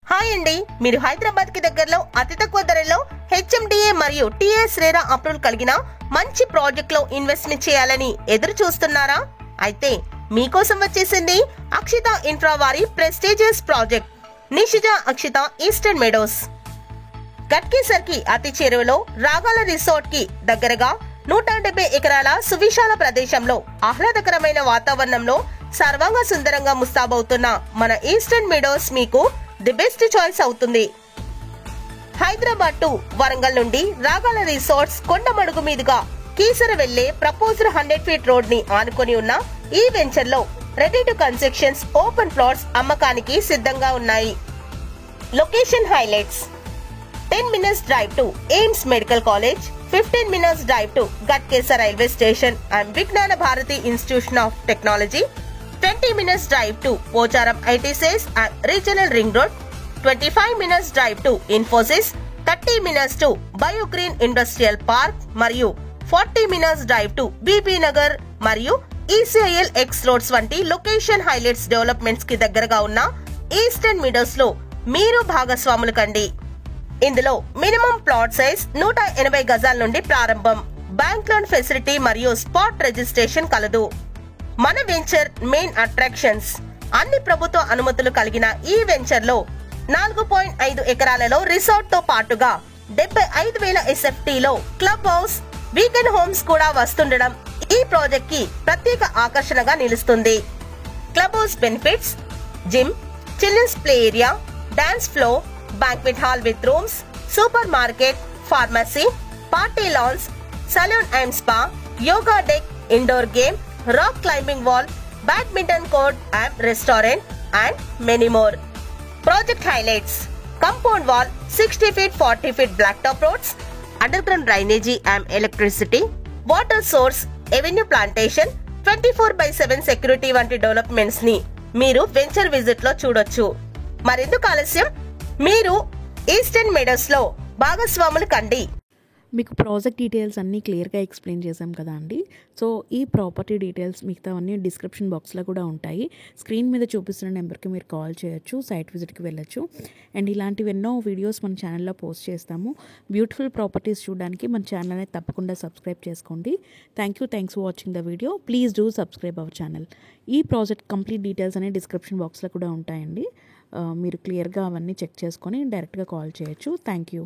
Hi అండి, మీరు హైదరాబాద్ కి దగ్గరలో అతి తక్కువ ధరలో హెచ్ఎండిఏ మరియు టిఎస్ రేరా అప్రూవల్ కలిగిన మంచి ప్రాజెక్ట్ లో ఇన్వెస్ట్మెంట్ చేయాలని ఎదురు చూస్తున్నారా? అయితే మీకోసం వచ్చేసింది అక్షిత ఇన్ఫ్రా వారి prestigious project Nishija Akshita eastern meadows. Ghatkesar కి అతి చేరువలో రాగాల రిసార్ట్ కి దగ్గరగా 170 ఎకరాల సువిశాల ప్రదేశంలో ఆహ్లాదకరమైన వాతావరణంలో సర్వాంగ సుందరంగా ముస్తాబవుతున్న మన ఈస్టర్న్ మెడోస్ మీకు ది బెస్ట్ చాయిస్ అవుతుంది. హైదరాబాద్ టు వరంగల్ నుండి రాగాల రిసార్ట్స్ కొండమడుగు మీదుగా కీసర వెళ్లే ప్రపోజ్డ్ 100 ఫీట్ రోడ్ ని ఆనుకొని ఉన్న ఈ వెంచర్ లో ready to constructions open plots అమ్మకానికి సిద్ధంగా ఉన్నాయి. Location highlights: 10 minutes drive to AIIMS medical college, 15 minutes drive to Ghatkesar railway station and Vignana Bharathi institution of technology, 20 minutes drive to Pocharam ITCS and regional ring road, 25 minutes drive to Infosys, 30 minutes to biogreen industrial park మరియు 40 minutes drive to Bibinagar మరియు ECIL X roads వంటి location highlights developments కి దగ్గరగా ఉన్న eastern Meadows లో మీరు భాగస్వాములు కండి. ఇందులో మినిమం ప్లాట్ సైజ్ 180 గజాల నుండి ప్రారంభం. బ్యాంక్ లోన్ ఫెసిలిటీ మరియు స్పాట్ రిజిస్ట్రేషన్ కలదు. మన వెంచర్ మెయిన్ అట్రాక్షన్స్: అన్ని ప్రభుత్వ అనుమతులు కలిగిన ఈ వెంచర్ లో 4.5 ఎకరాలలో రిసార్ట్ తో పాటుగా 75,000 SFT లో క్లబ్ హౌస్, వీకెండ్ హోమ్స్ కూడా వస్తుండడం ఈ ప్రాజెక్ట్ కి ప్రత్యేక ఆకర్షణగా నిలుస్తుంది. Club house benefits: gym, children's play area, dance floor, banquet hall with rooms, supermarket, pharmacy, party lawns, salon and spa, yoga deck, indoor game, rock climbing wall, badminton court and restaurant and many more. Project highlights: compound wall 60 feet 40 feet blacktop roads, underground drainage and electricity, water source, avenue plantation, 24/7 security వంటి developments ని మీరు venture visit లో చూడొచ్చు. మరెందుకు ఆలస్యం, మీరు eastern Meadows లో భాగస్వాములు కండి. మీకు ప్రాజెక్ట్ డీటెయిల్స్ అన్నీ క్లియర్గా ఎక్స్ప్లెయిన్ చేశాం కదా అండి. సో ఈ ప్రాపర్టీ డీటెయిల్స్ మిగతావన్నీ డిస్క్రిప్షన్ బాక్స్లో కూడా ఉంటాయి. స్క్రీన్ మీద చూపిస్తున్న నెంబర్కి మీరు కాల్ చేయొచ్చు, సైట్ విజిట్కి వెళ్ళొచ్చు. అండ్ ఇలాంటివి ఎన్నో వీడియోస్ మన ఛానల్లో పోస్ట్ చేస్తాము. బ్యూటిఫుల్ ప్రాపర్టీస్ చూడడానికి మన ఛానల్ అనేది తప్పకుండా సబ్స్క్రైబ్ చేసుకోండి. Thanks for watching the video. Please do subscribe our channel. ఈ ప్రాజెక్ట్ కంప్లీట్ డీటెయిల్స్ అనేవి డిస్క్రిప్షన్ బాక్స్లో కూడా ఉంటాయండి. మీరు క్లియర్గా అవన్నీ చెక్ చేసుకొని డైరెక్ట్గా కాల్ చేయొచ్చు. Thank you.